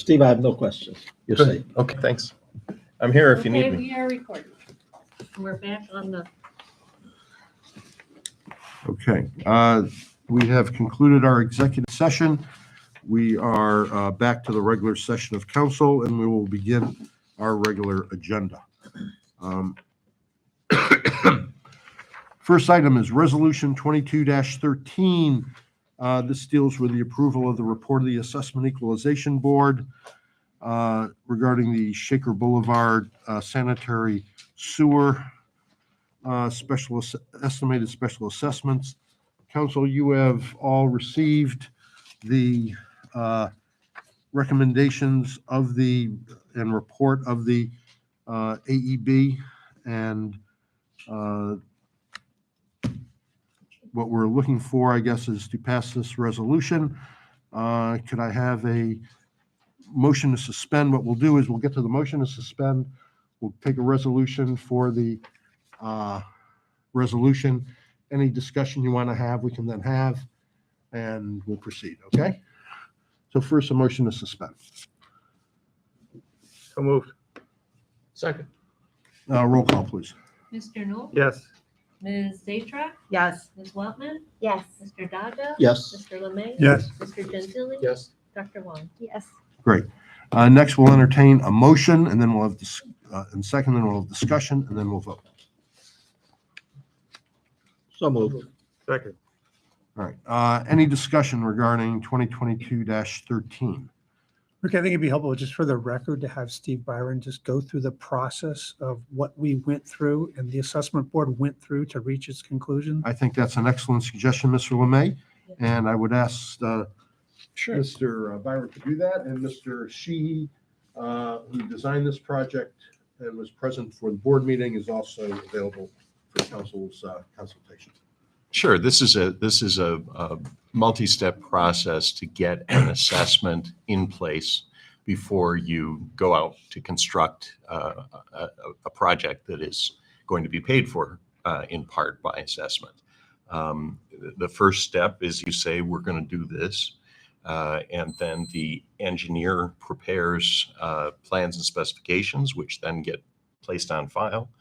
Steve, I have no questions. You're Good. safe. Okay, thanks. I'm here if you Okay, need me. we are recording. We're back on the, Okay, we have concluded our executive session. We are back to the regular session of council, and we will begin our regular agenda. First item is Resolution 22-13. This deals with the approval of the report of the Assessment Equalization Board regarding the Shaker Boulevard sanitary sewer estimated special assessments. Council, you have all received the recommendations of and report of the AEB, and what we're looking for, I guess, is to pass this resolution. Could I have a motion to suspend? What we'll do is we'll get to the motion to suspend. We'll take a resolution for the resolution. Any discussion you want to have, we can then have, and we'll proceed, okay? So first, a motion to suspend. So moved. Second. Roll call, please. Mr. Newell? Yes. Ms. Zatra? Yes. Ms. Weltman? Yes. Mr. Dada? Yes. Mr. Lemay? Yes. Mr. Gentili? Yes. Dr. Wong? Yes. Great. Next, we'll entertain a motion, and then we'll have and second, then we'll have discussion, and then we'll vote. So moved. Second. All right. Any discussion regarding 2022-13? Okay, I think it'd be helpful just for the record to have Steve Byron just go through the process of what we went through and the assessment board went through to reach its conclusion. I think that's an excellent suggestion, Mr. Lemay, and I would ask Mr. Byron to do that, and Mr. Sheehy, who designed this project and was present for the board meeting, is also available for council's consultation. Sure. This is a multi-step process to get an assessment in place before you go out to construct a project that is going to be paid for in part by assessment. The first step is you say, we're going to do this. And then the engineer prepares plans and specifications, which then get placed on file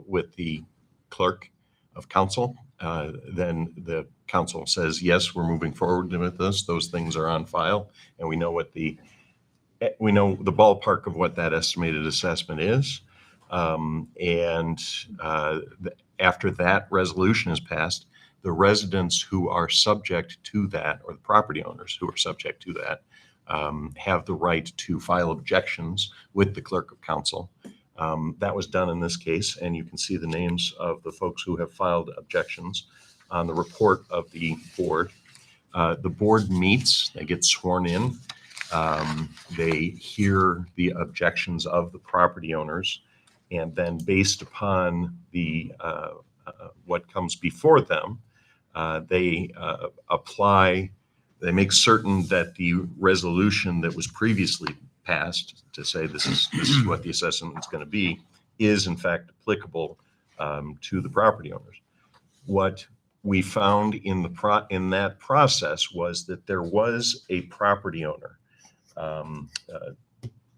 with the clerk of council. Then the council says, yes, we're moving forward with this. Those things are on file, and we know the ballpark of what that estimated assessment is. After that resolution is passed, the residents who are subject to that, or the property owners who are subject to that, have the right to file objections with the clerk of council. That was done in this case, and you can see the names of the folks who have filed objections on the report of the board. The board meets, they get sworn in, they hear the objections of the property owners, and then based upon the what comes before them, they apply, they make certain that the resolution that was previously passed to say this is what the assessment is going to be is in fact applicable to the property owners. What we found in that process was that there was a property owner,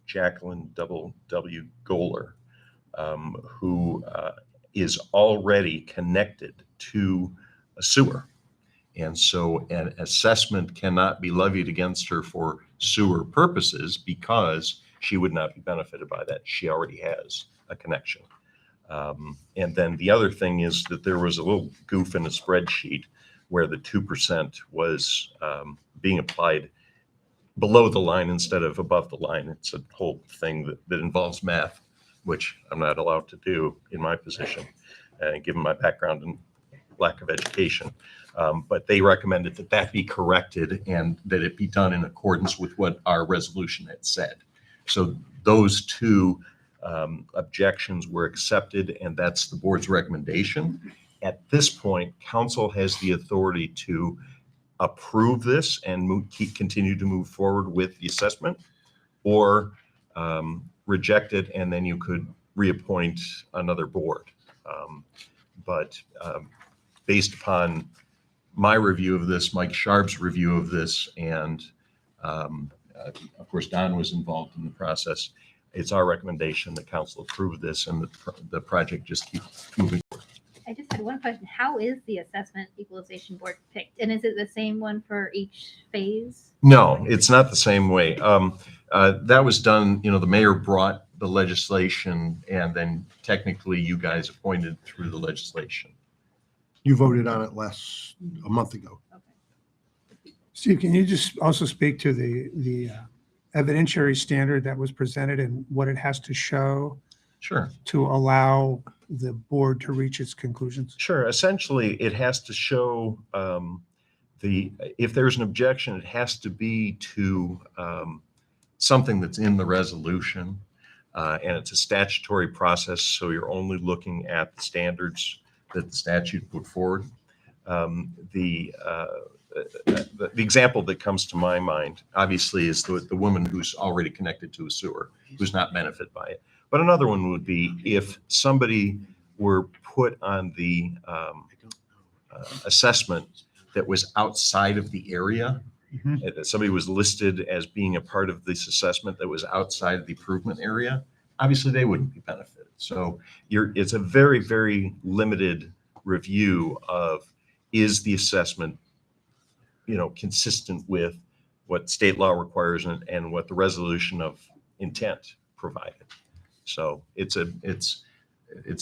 Jacqueline W. Goler, who is already connected to a sewer. And so an assessment cannot be levied against her for sewer purposes because she would not be benefited by that. She already has a connection. And then the other thing is that there was a little goof in a spreadsheet where the 2% was being applied below the line instead of above the line. It's a whole thing that involves math, which I'm not allowed to do in my position, given my background and lack of education. But they recommended that be corrected and that it be done in accordance with what our resolution had said. So those two objections were accepted, and that's the board's recommendation. At this point, council has the authority to approve this and continue to move forward with the assessment, or reject it, and then you could reappoint another board. But based upon my review of this, Mike Sharp's review of this, and of course, Don was involved in the process. It's our recommendation that council approve this and the project just keeps moving. I just had one question. How is the assessment equalization board picked? And is it the same one for each phase? No, it's not the same way. That was done, the mayor brought the legislation and then technically you guys appointed through the legislation. You voted on it a month ago. Steve, can you just also speak to the evidentiary standard that was presented and what it has to show Sure. to allow the board to reach its conclusions? Sure. Essentially, it has to show if there's an objection, it has to be to something that's in the resolution. And it's a statutory process, so you're only looking at the standards that the statute put forward. The example that comes to my mind, obviously, is the woman who's already connected to a sewer, who's not benefited by it. But another one would be if somebody were put on the assessment that was outside of the area, that somebody was listed as being a part of this assessment that was outside of the improvement area, obviously they wouldn't be benefited. So it's a very, very limited review of, is the assessment consistent with what state law requires and what the resolution of intent provided. So it's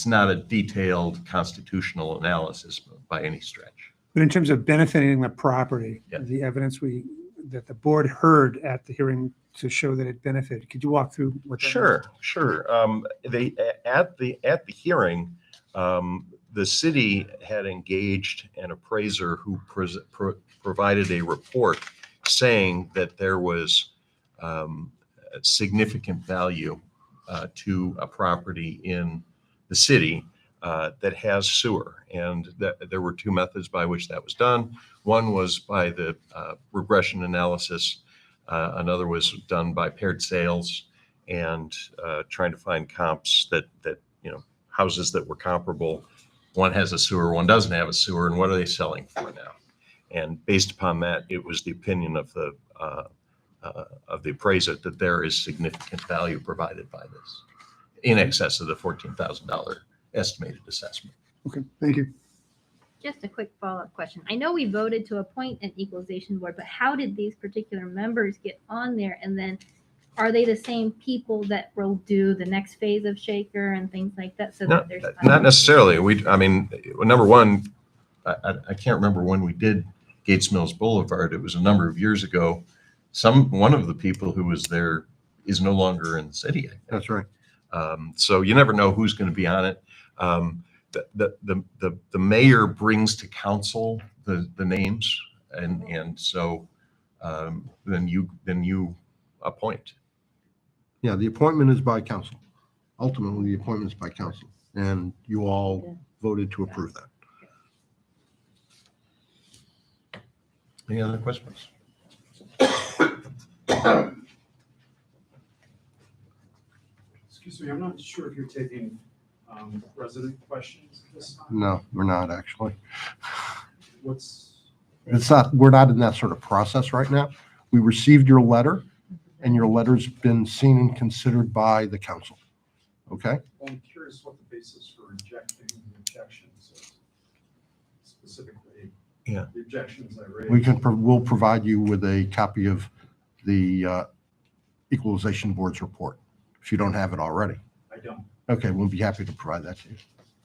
not a detailed constitutional analysis by any stretch. But in terms of benefiting the property, Yeah. the evidence that the board heard at the hearing to show that it benefited, could you walk through what that means? Sure. They at the hearing, the city had engaged an appraiser who provided a report saying that there was significant value to a property in the city that has sewer. And there were two methods by which that was done. One was by the regression analysis. Another was done by paired sales and trying to find comps that houses that were comparable. One has a sewer, one doesn't have a sewer, and what are they selling for now? And based upon that, it was the opinion of the appraiser that there is significant value provided by this, in excess of the $14,000 estimated assessment. Okay, thank you. Just a quick follow-up question. I know we voted to appoint an equalization board, but how did these particular members get on there? And then are they the same people that will do the next phase of Shaker and things like that? So No, that there's not necessarily. Number one, I can't remember when we did Gates Mills Boulevard. It was a number of years ago. One of the people who was there is no longer in the city, I think. That's right. So you never know who's going to be on it. The mayor brings to council the names, and so then you appoint. Yeah, the appointment is by council. Ultimately, the appointment is by council, and you all voted to approve that. Any other questions? Excuse me, I'm not sure if you're taking resident questions this time. No, we're not actually. We're not in that sort of process right now. We received your letter, and your letter's been seen and considered by the council. Okay? Well, I'm curious what the basis for rejecting the objections is. Specifically, Yeah. the objections I raised. We'll provide you with a copy of the Equalization Board's report, if you don't have it already. I don't. Okay, we'll be happy to provide that to you.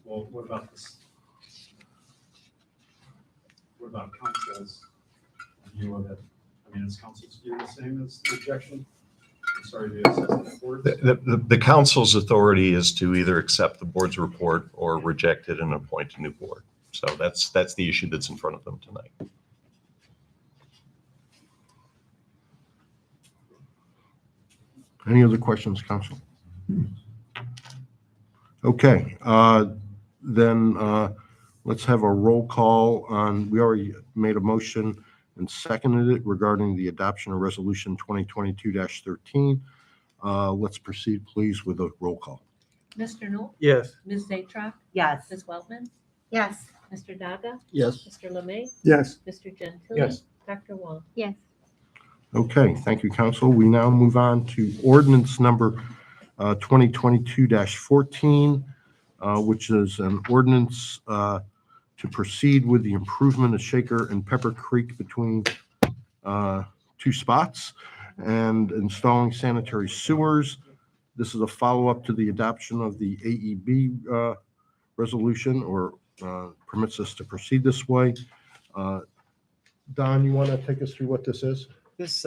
Well, what about this? What about council's view of it? I mean, is council's view the same as the objection? I'm sorry, the assessment board? The council's authority is to either accept the board's report or reject it and appoint a new board. So that's the issue that's in front of them tonight. Any other questions, council? Okay, then let's have a roll call on, we already made a motion and seconded it regarding the adoption of resolution 2022-13. Let's proceed, please, with a roll call. Mr. Knoll? Yes. Ms. Zatrach? Yes. Ms. Weltman? Yes. Mr. Daga? Yes. Mr. Lemay? Yes. Mr. Gentili? Yes. Dr. Wong? Yes. Okay, thank you, council. We now move on to ordinance number 2022-14, which is an ordinance to proceed with the improvement of Shaker and Pepper Creek between two spots and installing sanitary sewers. This is a follow-up to the adoption of the AEB resolution, or permits us to proceed this way. Don, you want to take us through what this is? This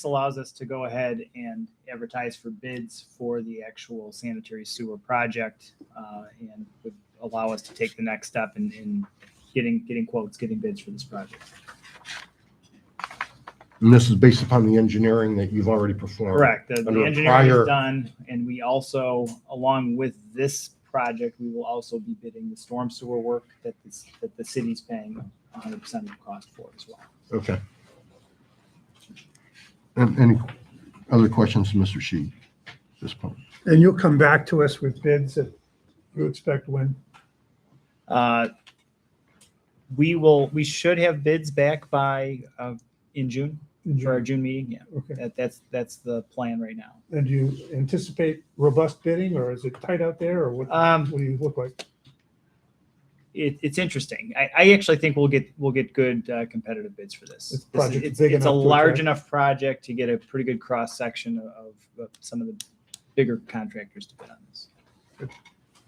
allows us to go ahead and advertise for bids for the actual sanitary sewer project, and would allow us to take the next step in getting quotes, getting bids for this project. And this is based upon the engineering that you've already performed. Correct. The Under a engineering prior- is done, and we also, along with this project, we will also be bidding the storm sewer work that the city's paying 100% of the cost for as well. Okay. And any other questions, Mr. Shi, at this point? And you'll come back to us with bids that you expect when? We should have bids back by in June for our June meeting. Yeah, Okay. that's the plan right now. And do you anticipate robust bidding, or is it tight out there, or what do you look like? It's interesting. I actually think we'll get good competitive bids for this. This project It's big a enough to large attract- enough project to get a pretty good cross section of some of the bigger contractors to bid on this.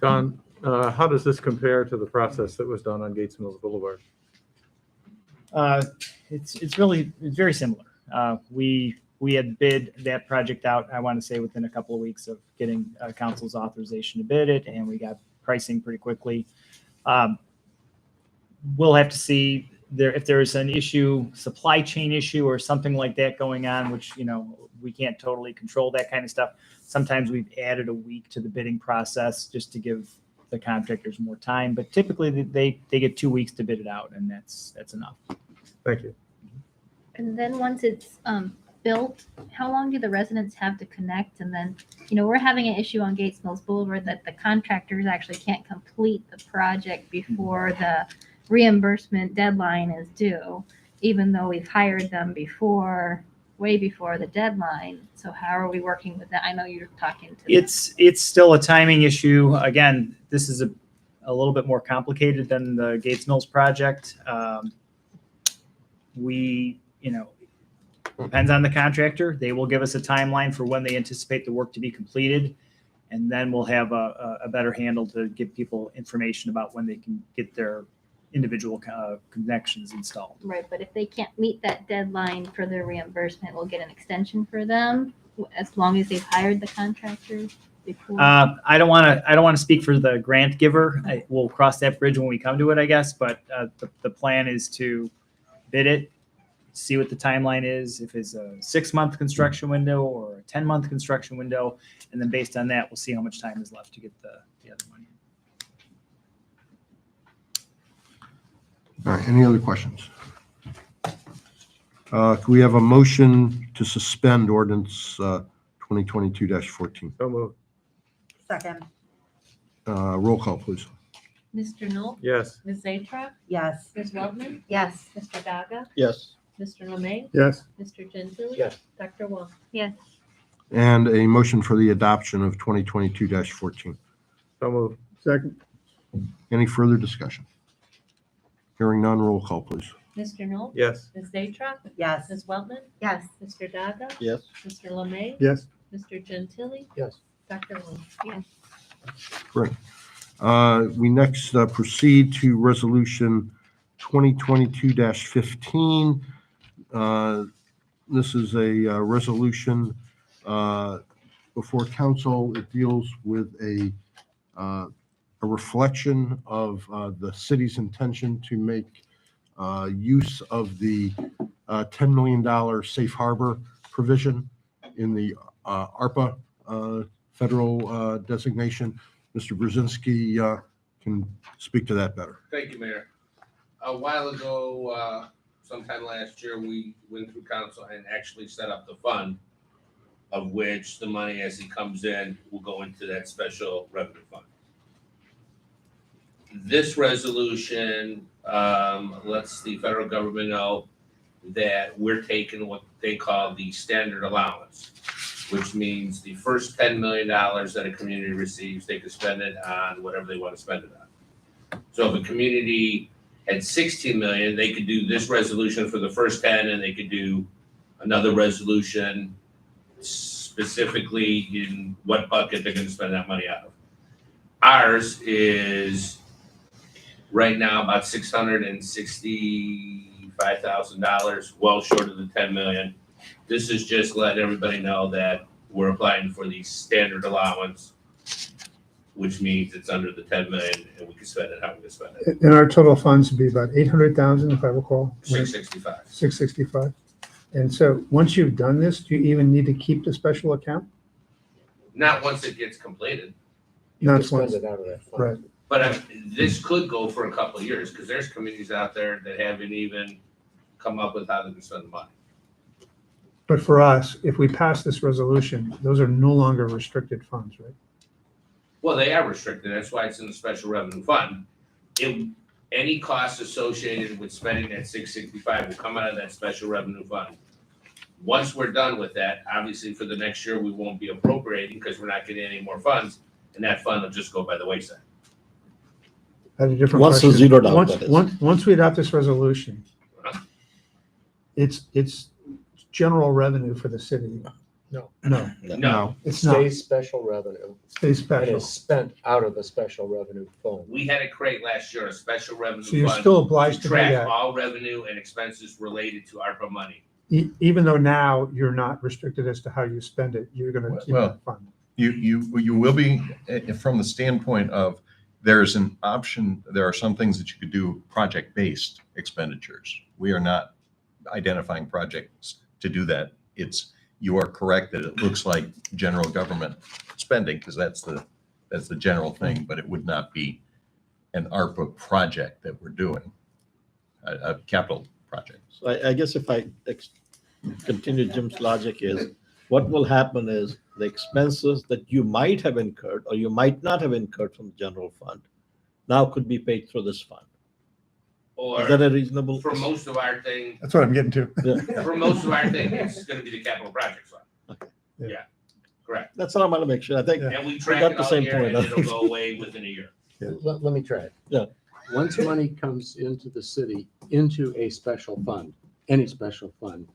Don, how does this compare to the process that was done on Gates Mills Boulevard? It's very similar. We had bid that project out, I want to say within a couple of weeks of getting council's authorization to bid it, and we got pricing pretty quickly. We'll have to see if there is an issue, supply chain issue or something like that going on, which, we can't totally control that kind of stuff. Sometimes we've added a week to the bidding process just to give the contractors more time, but typically they get 2 weeks to bid it out, and that's enough. Thank you. And then once it's built, how long do the residents have to connect? And then, we're having an issue on Gates Mills Boulevard that the contractors actually can't complete the project before the reimbursement deadline is due, even though we've hired them way before the deadline. So how are we working with that? I know you're talking to them. It's still a timing issue. Again, this is a little bit more complicated than the Gates Mills project. Depends on the contractor. They will give us a timeline for when they anticipate the work to be completed, and then we'll have a better handle to give people information about when they can get their individual connections installed. Right, but if they can't meet that deadline for their reimbursement, we'll get an extension for them as long as they've hired the contractor before. I don't want to speak for the grant giver. We'll cross that bridge when we come to it, I guess. But the plan is to bid it, see what the timeline is, if it's a 6-month construction window or a 10-month construction window, and then based on that, we'll see how much time is left to get the other money. All right, any other questions? Can we have a motion to suspend ordinance 2022-14? So moved. Second. Roll call, please. Mr. Knoll? Yes. Ms. Zatra? Yes. Ms. Weltman? Yes. Mr. Daga? Yes. Mr. Lemay? Yes. Mr. Gentili? Yes. Dr. Wong? Yes. And a motion for the adoption of 2022-14. So moved. Second. Any further discussion? Hearing none, roll call, please. Mr. Knoll? Yes. Ms. Zatra? Yes. Ms. Weltman? Yes. Mr. Daga? Yes. Mr. Lemay? Yes. Mr. Gentili? Yes. Dr. Wong? Great. We next proceed to resolution 2022-15. This is a resolution before council. It deals with a reflection of the city's intention to make use of the $10 million safe harbor provision in the ARPA federal designation. Mr. Brzezinski can speak to that better. Thank you, Mayor. A while ago, sometime last year, we went through council and actually set up the fund, of which the money as it comes in will go into that special revenue fund. This resolution lets the federal government know that we're taking what they call the standard allowance, which means the first $10 million that a community receives, they can spend it on whatever they want to spend it on. So if a community had 16 million, they could do this resolution for the first 10, and they could do another resolution specifically in what bucket they're going to spend that money out of. Ours is right now about $665,000, well short of the 10 million. This is just letting everybody know that we're applying for the standard allowance, which means it's under the 10 million and we can spend it how we can spend it. And our total funds would be about 800,000, if I recall. 665. 665. And so, once you've done this, do you even need to keep the special account? Not once it gets completed, No, it's once, Spend it out of that fund. right. but this could go for a couple of years because there's communities out there that haven't even come up with how they can spend the money. But for us, if we pass this resolution, those are no longer restricted funds, right? Well, they are restricted. That's why it's in the special revenue fund. Any costs associated with spending that 665 will come out of that special revenue fund. Once we're done with that, obviously for the next year, we won't be appropriating because we're not getting any more funds, and that fund will just go by the wayside. I had a different Once question. it's zeroed out, Once- that is. Once we adopt this resolution, it's general revenue for the city. No. No, No, it's not. Stays special revenue Stays and special. is spent out of the special revenue fund. we had to create last year a special revenue So you're fund still obliged to do track that, all revenue and expenses related to ARPA money. even though now you're not restricted as to how you spend it, you're gonna keep Well, that fund. You will be, from the standpoint of, there's an option, there are some things that you could do project-based expenditures. We are not identifying projects to do that. You are correct that it looks like general government spending, because that's the general thing, but it would not be an ARPA project that we're doing, a capital project. So I guess if I continue Jim's logic is, what will happen is the expenses that you might have incurred or you might not have incurred from the general fund now could be paid through this fund. Is that Or a reasonable? for most of our thing, That's what I'm getting to. for most of our thing, it's gonna be the capital projects fund. Okay. Yeah, correct. That's what I'm gonna make sure. I think, Yeah. And we track got it the all same year point, and huh? it'll go away within a year. Let me try it. Yeah. Once money comes into the city, into a special fund, any special fund,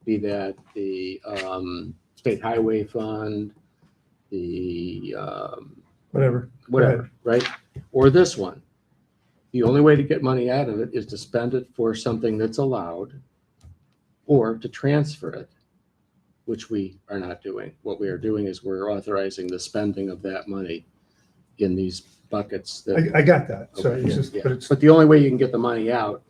be that the state highway fund, the Whatever. whatever, right? Or this one. The only way to get money out of it is to spend it for something that's allowed or to transfer it, which we are not doing. What we are doing is we're authorizing the spending of that money in these buckets that. I got that. So Okay, it's just, yeah. but it's, But the only way you can get the money out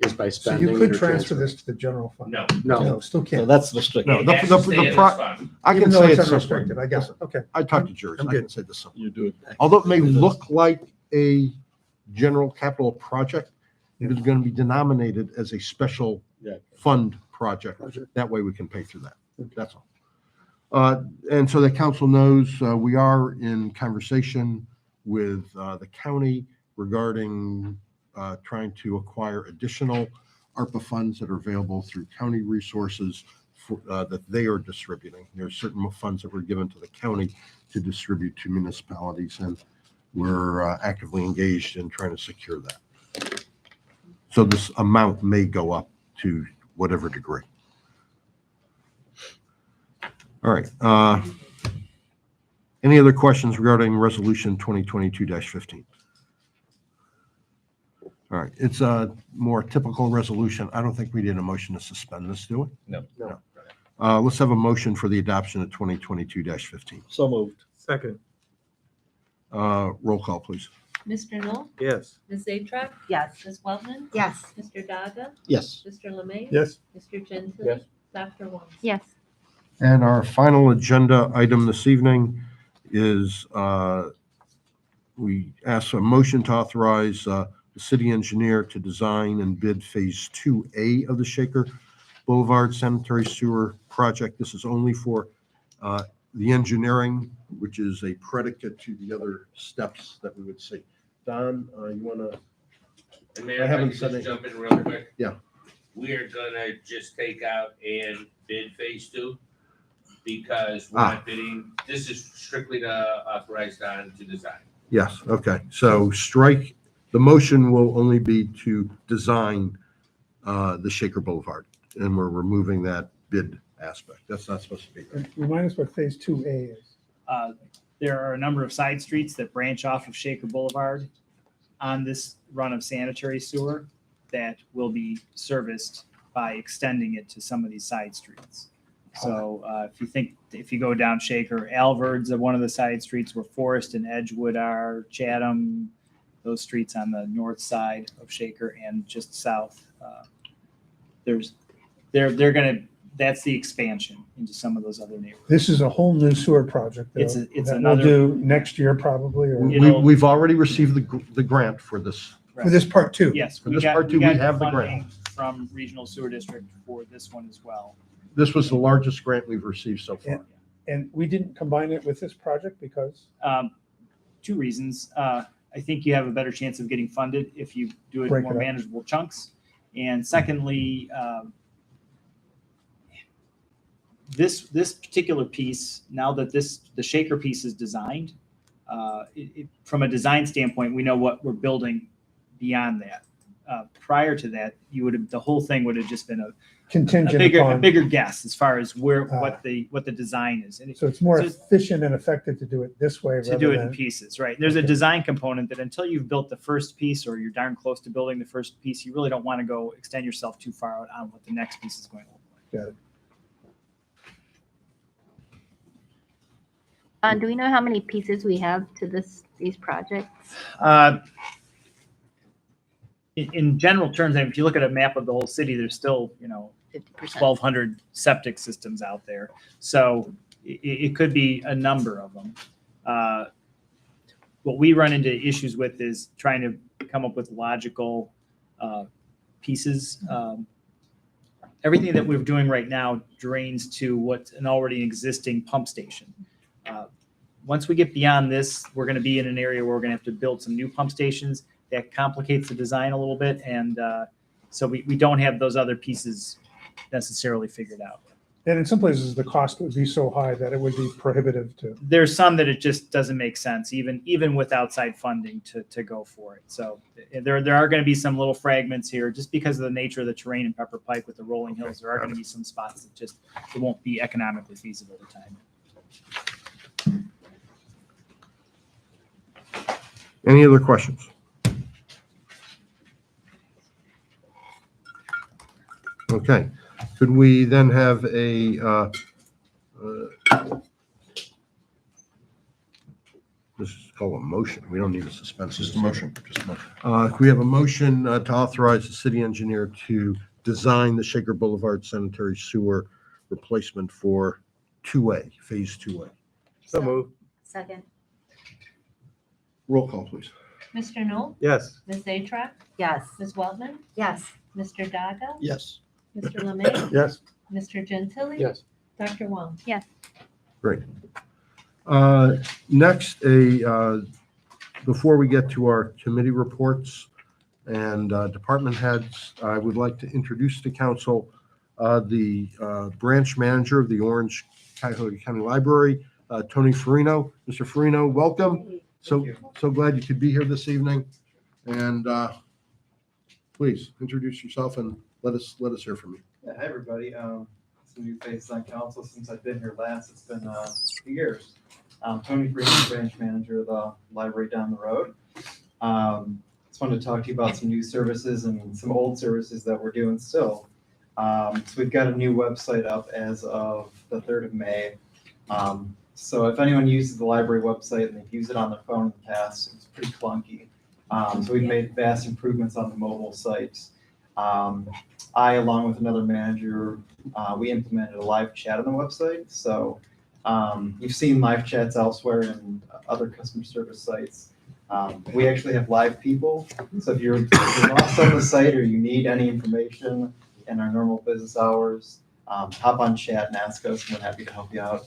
is by so spending. you it could or transfer transferring. this to the general fund. No. No, Still so can't. that's restricted. No, It the- has the- to stay the in pro- this fund. I can Even though say it's it's simple. unrestricted, I got it. Okay. I talked to Jersey. I'm I good. can say this simple. You do it. Although it may look like a general capital project, it is going to be denominated as a special Yeah. fund project. That way we can pay through that. That's all. And so the council knows, we are in conversation with the county regarding trying to acquire additional ARPA funds that are available through county resources that they are distributing. There are certain funds that were given to the county to distribute to municipalities, and we're actively engaged in trying to secure that. So this amount may go up to whatever degree. All right. Any other questions regarding Resolution 2022-15? All right, it's a more typical resolution. I don't think we did a motion to suspend this, do we? No. No. Let's have a motion for the adoption of 2022-15. So moved. Second, Roll call, please. Mr. Knoll? yes. Ms. Atruk? Yes. Ms. Weltman? Yes. Mr. Gaga? Yes. Mr. Lemay? Yes. Mr. Gentili? Yes. Dr. Wong? Yes. And our final agenda item this evening is we ask for a motion to authorize the city engineer to design and bid Phase 2A of the Shaker Boulevard Sanitary Sewer Project. This is only for the engineering, which is a predicate to the other steps that we would see. Don, you want to? And Mayor, I if I haven't could said just it. jump in real quick. Yeah. We are gonna just take out and bid phase two. Because we're not bidding, this is strictly to authorize Don to design. Yes, okay. So strike, the motion will only be to design the Shaker Boulevard, and we're removing that bid aspect. That's not supposed to be there. Remind us what phase 2A is. There are a number of side streets that branch off of Shaker Boulevard on this run of sanitary sewer that will be serviced by extending it to some of these side streets. So if you go down Shaker, Alvord's one of the side streets where Forest and Edgewood are, Chatham, those streets on the north side of Shaker and just south. That's the expansion into some of those other neighborhoods. This is a whole new sewer project. Though, It's that another- we'll do next year probably, or We've already received the grant for this. for this part 2. Yes, For this part two, we have the funding grant. from Regional Sewer District for this one as well. This was the largest grant we've received so far. And we didn't combine it with this project because, Two reasons. I think you have a better chance of getting funded if you do it in Break more it up. manageable chunks. And secondly, this particular piece, now that the Shaker piece is designed, from a design standpoint, we know what we're building beyond that. Prior to that, the whole thing would have just been a contingent a upon. bigger guess as far as where Ah. what the design is. And So it's more so- efficient and effective to do it this way to rather do it in than. pieces, right? There's a design component that until you've built the first piece or you're darn close to building the first piece, you really don't want to go extend yourself too far out on what the next piece is going to look like. Got it. Do we know how many pieces we have to these projects? In general terms, if you look at a map of the whole city, there's still 50%. 1,200 septic systems out there. So it could be a number of them. What we run into issues with is trying to come up with logical pieces. Everything that we're doing right now drains to what's an already existing pump station. Once we get beyond this, we're going to be in an area where we're going to have to build some new pump stations. That complicates the design a little bit. And so we don't have those other pieces necessarily figured out. And in some places, the cost would be so high that it would be prohibitive to. There's some that it just doesn't make sense, even with outside funding to go for it. So there are going to be some little fragments here just because of the nature of the terrain in Pepper Pike with the rolling hills. There are going to be some spots that just it won't be economically feasible to time. Any other questions? Okay, could we then have this is called a motion. We don't need a suspense. Just a motion, just a motion. Could we have a motion to authorize the city engineer to design the Shaker Boulevard sanitary sewer replacement for 2A, phase 2A? So move. Second. Roll call, please. Mr. Knoll? Yes. Ms. Zatrak? Yes. Ms. Weltman? Yes. Mr. Daga? Yes. Mr. Lemay? Yes. Mr. Gentili? Yes. Dr. Wong? Great. Next, before we get to our committee reports and department heads, I would like to introduce to council the branch manager of the Orange Cuyahoga County Library, Tony Farino. Mr. Farino, welcome. So glad you could be here this evening. And please introduce yourself and let us hear from you. Yeah, hi everybody. Some new faces on council since I've been here last. It's been a few years. Tony Freeman, branch manager of the library down the road. Just wanted to talk to you about some new services and some old services that we're doing still. So we've got a new website up as of the 3rd of May. So if anyone uses the library website and they've used it on their phone in the past, it's pretty clunky. So we've made vast improvements on the mobile site. I, along with another manager, we implemented a live chat on the website. So you've seen live chats elsewhere in other customer service sites. We actually have live people. So if you're lost on the site or you need any information in our normal business hours, hop on chat and ask us. We're happy to help you out.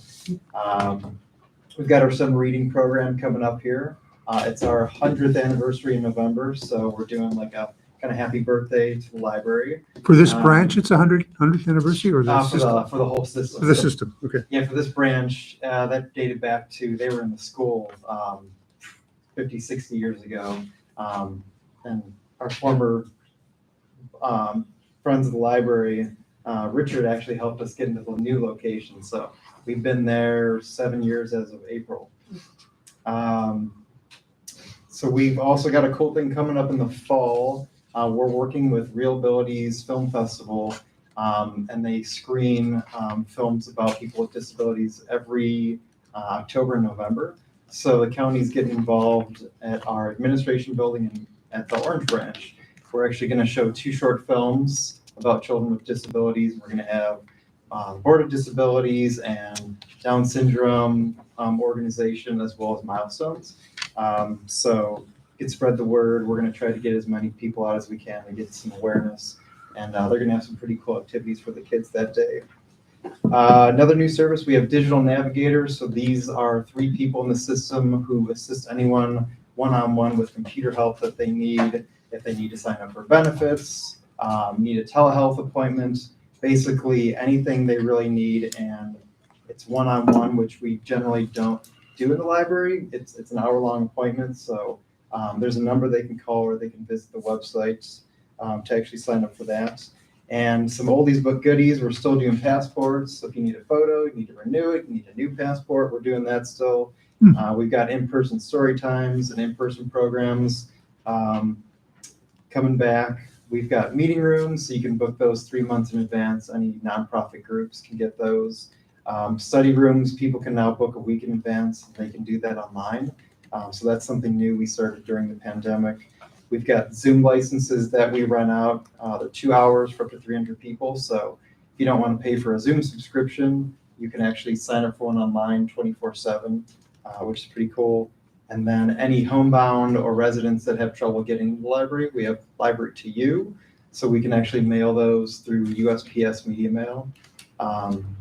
We've got our summer reading program coming up here. It's our 100th anniversary in November. So we're doing like a kind of happy birthday to the library. For this branch, it's 100th anniversary or the For system? for the whole system. For the system, okay. Yeah, for this branch, that dated back to, they were in the school 50, 60 years ago. And our former friends of the library, Richard actually helped us get into the new location. So we've been there 7 years as of April. So we've also got a cool thing coming up in the fall. We're working with Real Abilities Film Festival, and they screen films about people with disabilities every October and November. So the county's getting involved at our administration building and at the Orange Branch. We're actually going to show 2 short films about children with disabilities. We're going to have Board of Disabilities and Down Syndrome organization, as well as Milestones. So you can spread the word. We're going to try to get as many people out as we can to get some awareness. And they're going to have some pretty cool activities for the kids that day. Another new service, we have digital navigators. So these are 3 people in the system who assist anyone one-on-one with computer help that they need. If they need to sign up for benefits, need a telehealth appointment, basically anything they really need. And it's one-on-one, which we generally don't do in the library. It's an hour-long appointment. So there's a number they can call, or they can visit the website to actually sign up for that. And some oldies but goodies, we're still doing passports. So if you need a photo, you need to renew it, you need a new passport, we're doing that still. We've got in-person story times and in-person programs coming back. We've got meeting rooms, so you can book those 3 months in advance. Any nonprofit groups can get those. Study rooms, people can now book a week in advance. They can do that online. So that's something new we started during the pandemic. We've got Zoom licenses that we run out. They're 2 hours for up to 300 people. So if you don't want to pay for a Zoom subscription, you can actually sign up for one online 24/7, which is pretty cool. And then any homebound or residents that have trouble getting into the library, we have Library to You. So we can actually mail those through USPS Media Mail.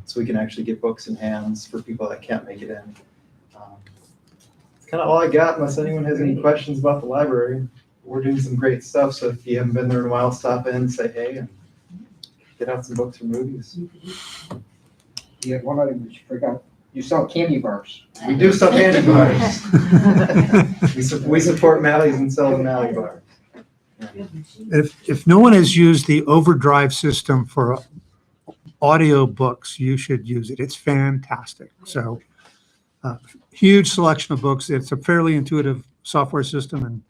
So we can actually get books in hands for people that can't make it in. It's kind of all I got, unless anyone has any questions about the library. We're doing some great stuff, so if you haven't been there in a while, stop in, say hey, and get out some books or movies. You had one item that you forgot. You sell candy bars. We do sell candy bars. We support Mally's and sell the Mally bar. If no one has used the Overdrive system for audio books, you should use it. It's fantastic. So huge selection of books. It's a fairly intuitive software system, and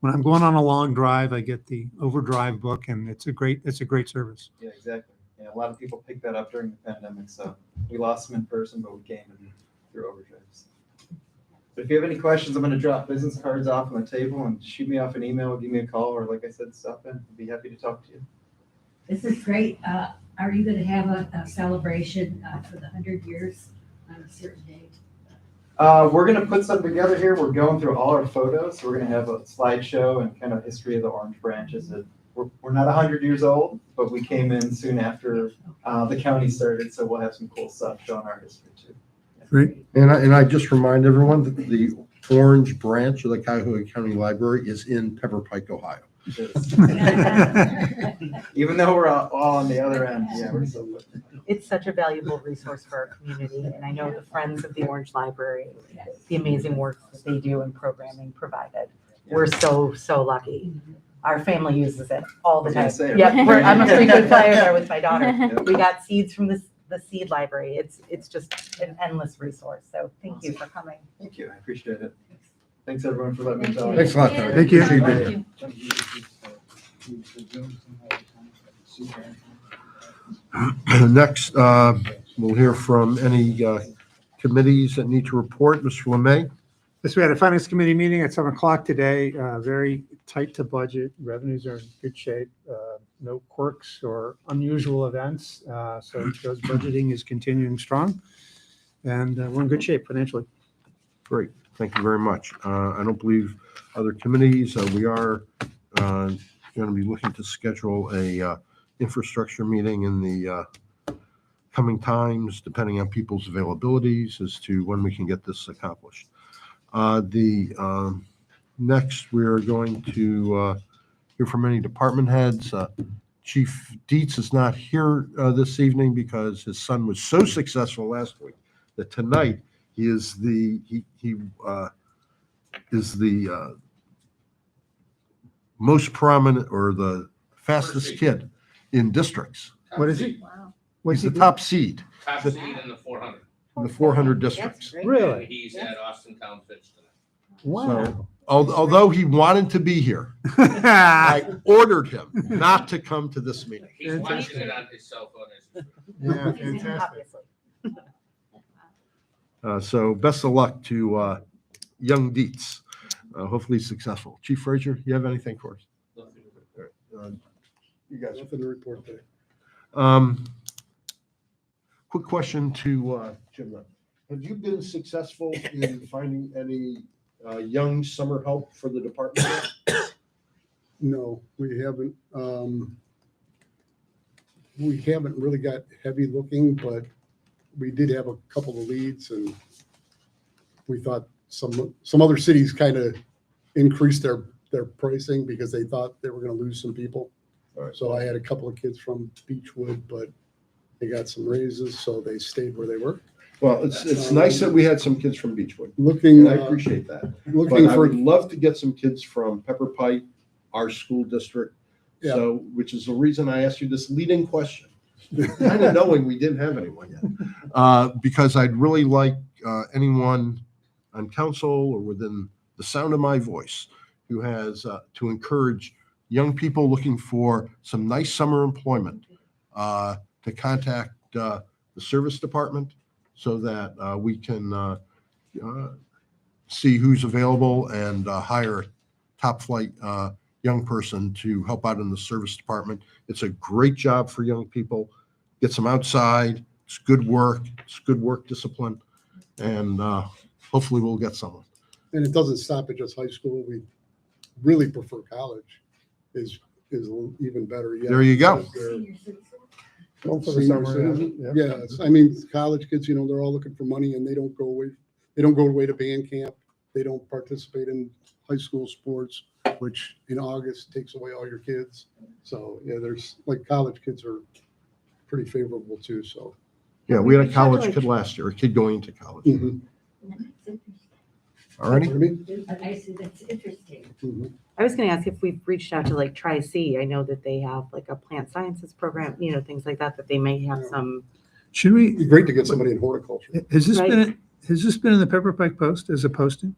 when I'm going on a long drive, I get the Overdrive book, and it's a great service. Yeah, exactly. Yeah, a lot of people picked that up during the pandemic, so we lost them in person, but we gained them through Overdrives. But if you have any questions, I'm going to drop business cards off on the table, and shoot me off an email, give me a call, or like I said, stop in. I'd be happy to talk to you. This is great. Are you going to have a celebration for the 100 years on a certain date? We're going to put something together here. We're going through all our photos. So we're going to have a slideshow and kind of history of the Orange Branches. We're not 100 years old, but we came in soon after the county started. So we'll have some cool stuff showing our history too. Great. And I just remind everyone that the Orange Branch of the Cuyahoga County Library is in Pepper Pike, Ohio. Even though we're all on the other end, yeah, we're so lucky. It's such a valuable resource for our community, and I know the Friends of the Orange Library, the amazing work that they do in programming provided. We're so lucky. Our family uses it all the time. Yep, I'm a frequent flyer there with my daughter. Yep. We got seeds from the Seed Library. It's just an endless resource. So thank you for coming. Thank you. I appreciate it. Thanks everyone for letting me talk. Thanks a lot, Tony. Thank you. Appreciate it. Next, we'll hear from any committees that need to report. Mr. Lemay? Yes, we had a finance committee meeting at 7:00 today, very tight to budget. Revenues are in good shape. No quirks or unusual events. So it shows budgeting is continuing strong, and we're in good shape financially. Great. Thank you very much. I don't believe other committees, we are going to be looking to schedule a infrastructure meeting in the coming times, depending on people's availabilities as to when we can get this accomplished. Next, we're going to hear from any department heads. Chief Dietz is not here this evening because his son was so successful last week that tonight he is the most prominent or the fastest kid in districts. What is he? Wow. What's He's he the top seed Top seed in the 400. in the 400 districts. And Really? he's at Austin Town Fitch tonight. So, although he wanted to be here, I ordered him not to come to this meeting. He's watching it on his cell phone as Yeah, fantastic. So best of luck to young Dietz. Hopefully he's successful. Chief Frazier, you have anything for us? You guys. Nothing to report today. Quick question to Jim. Have you been successful in finding any young summer help for the department? No, we haven't. We haven't really got heavy looking, but we did have a couple of leads, and we thought some other cities kind of increased their pricing because they thought they were going to lose some people. So I had a couple of kids from Beechwood, but they got some raises, so they stayed where they were. Well, it's nice that we had some kids from Beechwood. Looking, And I appreciate that. looking But I for, would love to get some kids from Pepper Pike, our school district. Yeah. So, which is the reason I asked you this leading question, kind of knowing we didn't have anyone yet. Because I'd really like anyone on council or within the sound of my voice who has to encourage young people looking for some nice summer employment to contact the service department so that we can see who's available and hire a top flight young person to help out in the service department. It's a great job for young people. Gets them outside. It's good work. It's good work discipline. And hopefully we'll get someone. and it doesn't stop at just high school. We really prefer college is even better yet. There you go. because they're Go for the senior summer, citizens. yeah. Yeah, I mean, college kids, they're all looking for money and they don't go away to band camp. They don't participate in high school sports, which in August takes away all your kids. So, yeah, there's like college kids are pretty favorable too, so. Yeah, we had a college kid last year, a kid going into college. Mhm. All righty. You know what I mean? I see, that's interesting. Mhm. I was gonna ask if we've reached out to like Tri-C. I know that they have like a plant sciences program, things like that, that they may have some. Should we, It'd be great to get somebody in horticulture. has this Right. been in the Pepper Pike Post as a posting?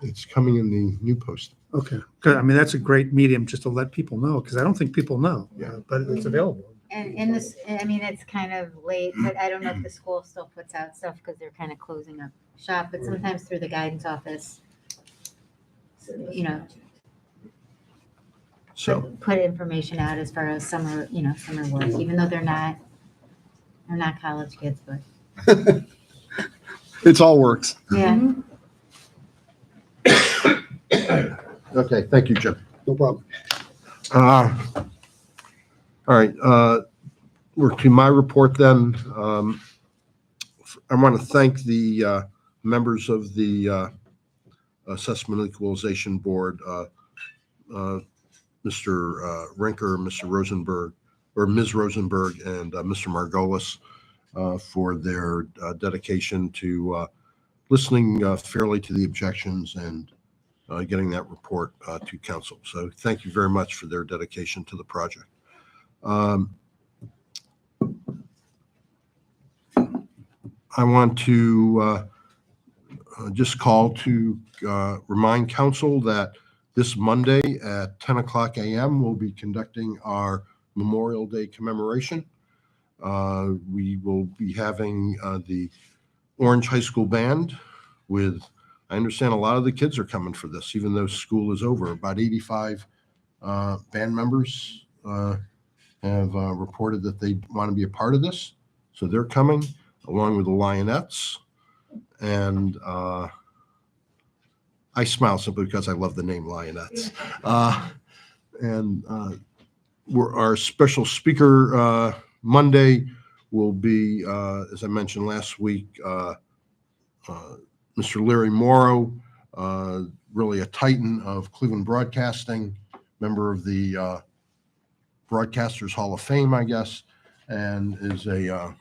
It's coming in the new post. Okay, good. I mean, that's a great medium just to let people know, because I don't think people know. Yeah. But it's available. And in this, I mean, it's kind of late, but I don't know if the school still puts out stuff because they're kind of closing up shop, but sometimes through the guidance office, So, put information out as far as summer work, even though they're not college kids, but It's all works. yeah. okay, thank you, Jim. No problem. All right, we're to my report then. I want to thank the members of the Assessment Equalization Board, Mr. Rinker, Mr. Rosenberg, or Ms. Rosenberg, and Mr. Margolis for their dedication to listening fairly to the objections and getting that report to council. So thank you very much for their dedication to the project. I want to just call to remind council that this Monday at 10 o'clock a.m. we'll be conducting our Memorial Day commemoration. We will be having the Orange High School Band with, I understand a lot of the kids are coming for this, even though school is over. About 85 band members have reported that they want to be a part of this. So they're coming along with the Lionettes. And I smile simply because I love the name Lionettes. Our special speaker Monday will be, as I mentioned last week, Mr. Larry Morrow, really a titan of Cleveland broadcasting, member of the Broadcasters Hall of Fame, I guess, and is a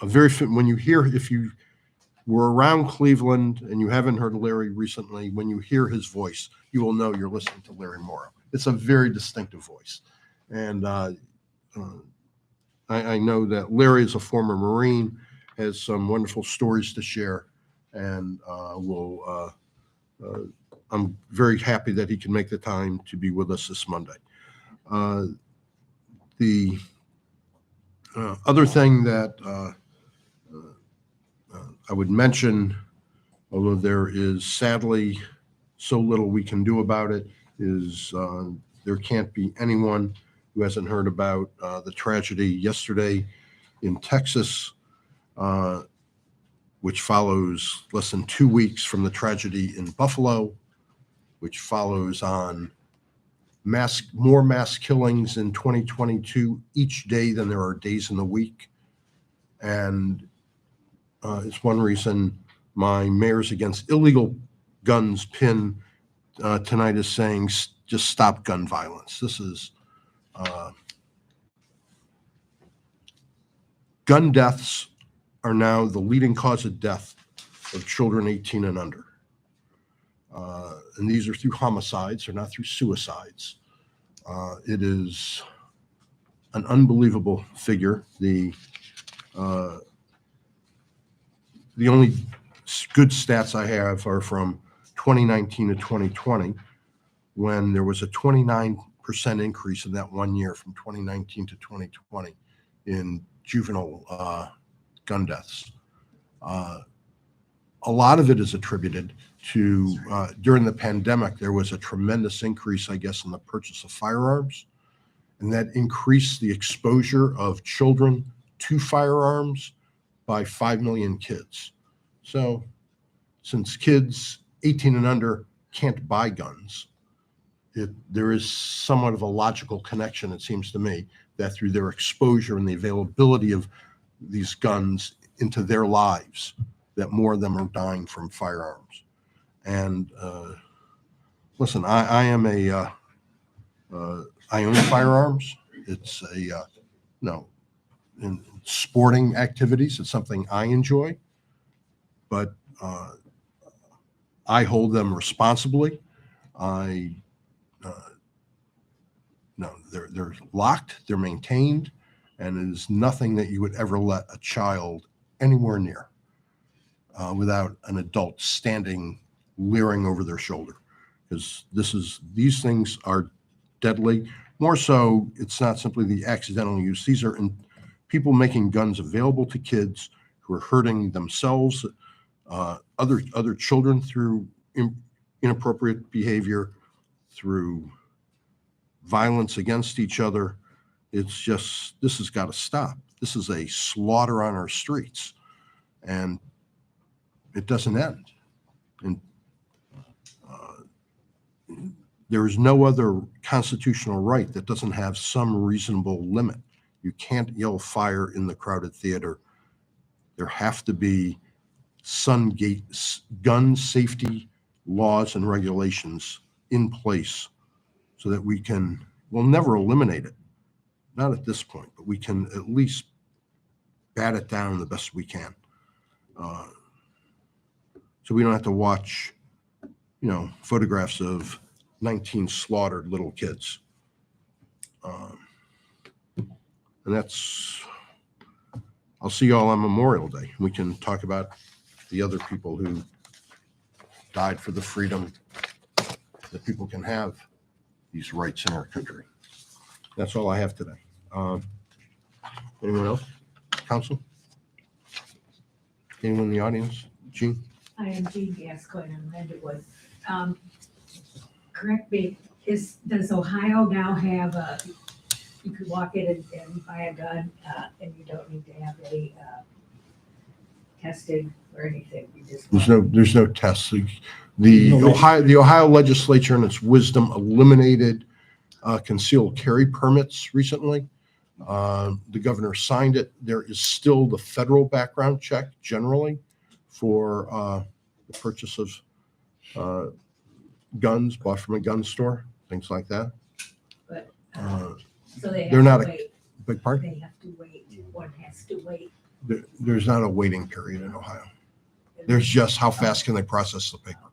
very, when you hear, if you were around Cleveland and you haven't heard Larry recently, when you hear his voice, you will know you're listening to Larry Morrow. It's a very distinctive voice. And I know that Larry is a former Marine, has some wonderful stories to share, and I'm very happy that he can make the time to be with us this Monday. The other thing that I would mention, although there is sadly so little we can do about it, is there can't be anyone who hasn't heard about the tragedy yesterday in Texas, which follows less than 2 weeks from the tragedy in Buffalo, which follows on more mass killings in 2022 each day than there are days in the week. And it's one reason my Mayors Against Illegal Guns pin tonight is saying just stop gun violence. This is gun deaths are now the leading cause of death of children 18 and under. And these are through homicides, they're not through suicides. It is an unbelievable figure. The only good stats I have are from 2019 to 2020, when there was a 29% increase in that 1 year from 2019 to 2020 in juvenile gun deaths. A lot of it is attributed to, during the pandemic, there was a tremendous increase, I guess, in the purchase of firearms, and that increased the exposure of children to firearms by 5 million kids. So since kids 18 and under can't buy guns, there is somewhat of a logical connection, it seems to me, that through their exposure and the availability of these guns into their lives, that more of them are dying from firearms. And listen, I am I own firearms. It's in sporting activities, it's something I enjoy, but I hold them responsibly. They're locked, they're maintained, and it is nothing that you would ever let a child anywhere near without an adult standing leering over their shoulder, because these things are deadly. More so, it's not simply the accidental use. These are people making guns available to kids who are hurting themselves, other children through inappropriate behavior, through violence against each other. It's just, this has got to stop. This is a slaughter on our streets, and it doesn't end. And there is no other constitutional right that doesn't have some reasonable limit. You can't yell fire in the crowded theater. There have to be some gun safety laws and regulations in place so that we'll never eliminate it. Not at this point, but we can at least bat it down the best we can. So we don't have to watch, photographs of 19 slaughtered little kids. And I'll see you all on Memorial Day. We can talk about the other people who died for the freedom that people can have these rights in our country. That's all I have today. Anyone else? Council? Anyone in the audience? Jean? I am Jean Gascoigne, I'm Underwood. Correct me, does Ohio now have you could walk in and buy a gun, and you don't need to have a testing or anything? You just There's no tests. The Ohio legislature, in its wisdom, eliminated concealed carry permits recently. The governor signed it. There is still the federal background check generally for the purchase of guns bought from a gun store, things like that. So they They're have not to a- wait. Big part? They have to wait. One has to wait. There's not a waiting period in Ohio. There's just how fast can they process the paper.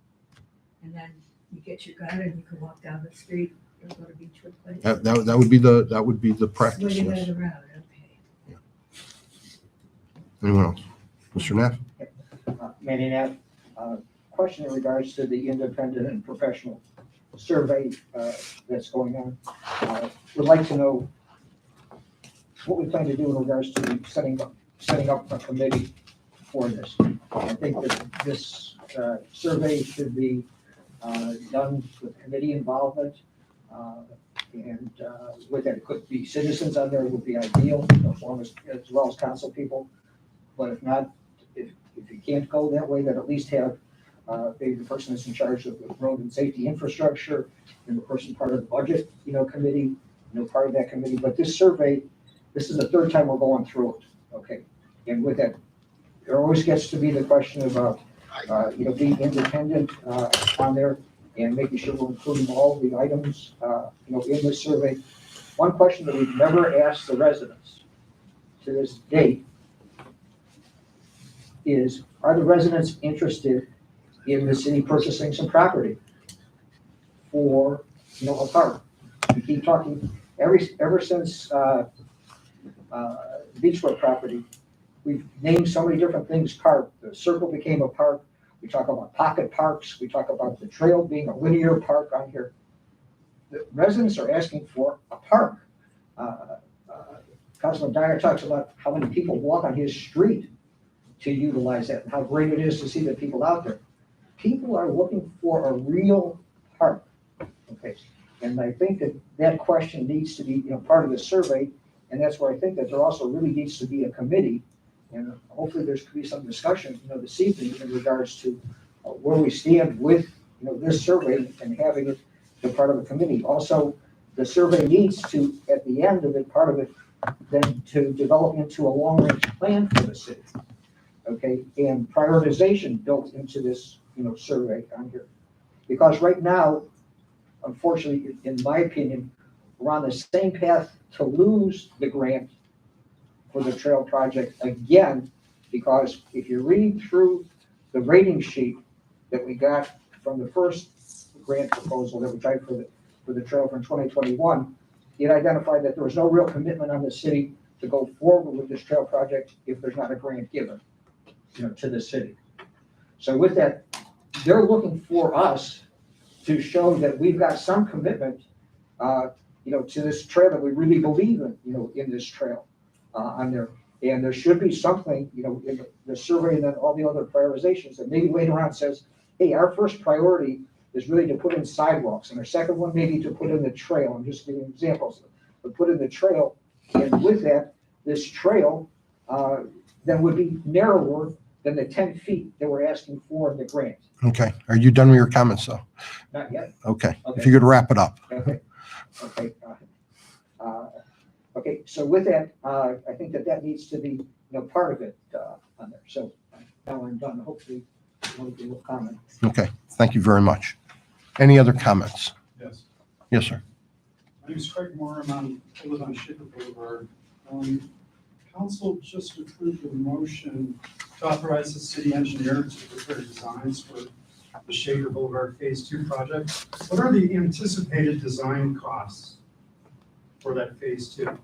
And then you get your gun and you can walk down the street or go to Beechwood Place. That would be the practice. Swing Yes. it around, okay. Anyone else? Mr. Neff? Manny Knapp, question in regards to the independent and professional survey that's going on. Would like to know what we plan to do in regards to setting up a committee for this. I think that this survey should be done with committee involvement. And with that, it could be citizens on there would be ideal, as well as council people. But if not, if you can't go that way, then at least have maybe the person that's in charge of the road and safety infrastructure and the person part of the budget, committee, part of that committee. But this survey, this is the third time we're going through it, okay? And with that, there always gets to be the question about, being independent on there and making sure we're including all the items, in this survey. One question that we've never asked the residents to this date is, are the residents interested in the city purchasing some property for, a park? We keep talking, ever since Beechwood property, we've named so many different things park. The circle became a park. We talk about pocket parks. We talk about the trail being a linear park on here. The residents are asking for a park. Councilman Dyer talks about how many people walk on his street to utilize that and how great it is to see the people out there. People are looking for a real park. Okay. And I think that question needs to be, part of the survey. And that's where I think that there also really needs to be a committee. And hopefully there's could be some discussion, this evening in regards to where we stand with, this survey and having it be part of the committee. Also, the survey needs to, at the end of it, part of it, then to develop into a long-range plan for the city. Okay, and prioritization built into this, survey on here. Because right now, unfortunately, in my opinion, we're on the same path to lose the grant for the trail project again, because if you read through the rating sheet that we got from the first grant proposal that we tried for the trail from 2021, it identified that there was no real commitment on the city to go forward with this trail project if there's not a grant given, to the city. So with that, they're looking for us to show that we've got some commitment, to this trail, that we really believe in this trail on there. And there should be something, in the survey and then all the other prioritizations that maybe later on says, hey, our first priority is really to put in sidewalks, and our second one maybe to put in the trail. I'm just giving examples, but put in the trail. And with that, this trail then would be narrower than the 10 feet that we're asking for in the grant. Okay. Are you done with your comments though? Not yet. Okay. Okay. If you could wrap it up. Okay. Okay. Okay. So with that, I think that needs to be, part of it on there. So now I'm done. Hopefully, nobody will comment. Okay. Thank you very much. Any other comments? Yes. Yes, sir. My name is Craig Moore. I live on Shaker Boulevard. Council just approved a motion to authorize the city engineer to prepare designs for the Shaker Boulevard Phase 2 project. What are the anticipated design costs for that Phase 2?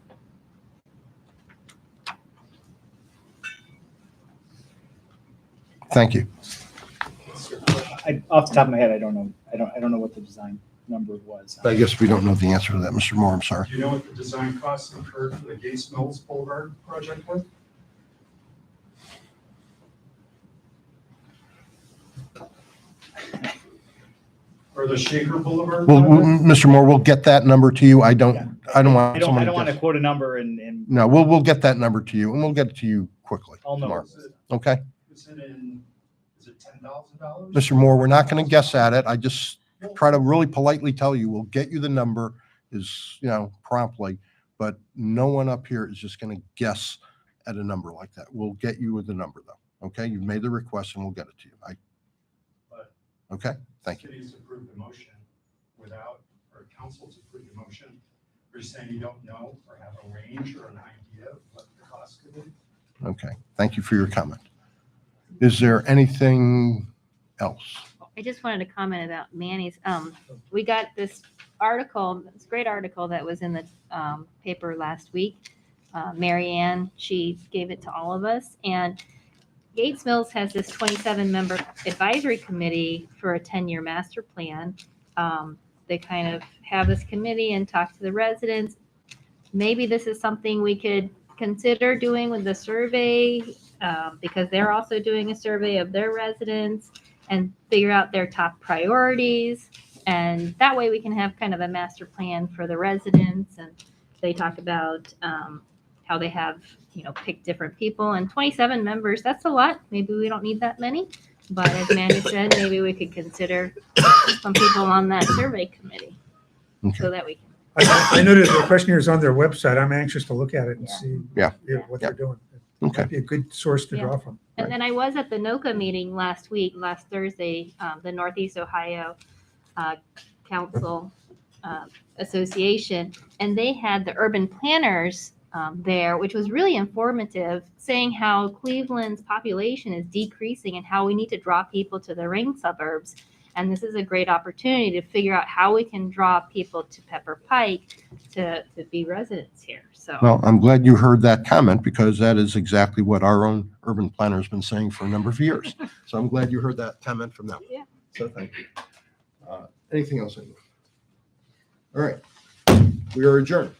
Thank you. Off the top of my head, I don't know. I don't know what the design number was. I guess we don't know the answer to that, Mr. Moore. I'm sorry. Do you know what the design costs incurred for the Gates Mills Boulevard project were? Or the Shaker Boulevard? Well, project? Mr. Moore, we'll get that number to you. I don't want I someone don't to want to guess. quote a number and No, we'll get that number to you and we'll get it to you quickly I'll know. tomorrow. Okay? Is it $10,000? Mr. Moore, we're not going to guess at it. I just try to really politely tell you, we'll get you the number promptly, but no one up here is just going to guess at a number like that. We'll get you with the number though. Okay? You've made the request and we'll get it to you. But Okay? Thank you. cities approved the motion without, or councils approved the motion you're saying you don't know or have a range or an idea of what the cost could be? Okay, thank you for your comment. Is there anything else? I just wanted to comment about Manny's. We got this article, this great article that was in the paper last week. Mary Ann, she gave it to all of us. And Gates Mills has this 27-member advisory committee for a 10-year master plan. They kind of have this committee and talk to the residents. Maybe this is something we could consider doing with the survey, because they're also doing a survey of their residents and figure out their top priorities. And that way we can have kind of a master plan for the residents. And they talk about how they have, picked different people, and 27 members, that's a lot. Maybe we don't need that many. But as Manny said, maybe we could consider some people on that survey committee so that we can. I noticed the questionnaire is on their website. I'm anxious to look at it and see what they're doing. Okay. Might be a good source to draw from. And then I was at the NOCA meeting last Thursday, the Northeast Ohio Council Association, and they had the urban planners there, which was really informative, saying how Cleveland's population is decreasing and how we need to draw people to the ring suburbs. And this is a great opportunity to figure out how we can draw people to Pepper Pike to be residents here. So. Well, I'm glad you heard that comment, because that is exactly what our own urban planner has been saying for a number of years. So I'm glad you heard that comment from them. Yeah. So thank you. Anything else? Anyone? All right. We are adjourned.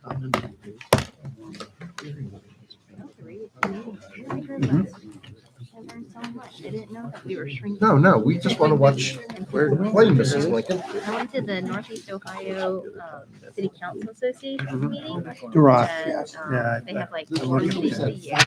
I learned so much. I didn't know that we were shrinking. No, we just want to watch. Where play, Mrs. Lincoln. I went to the Northeast Ohio City Council Association meeting. Right. And, Yeah. they have like 4 meetings a year.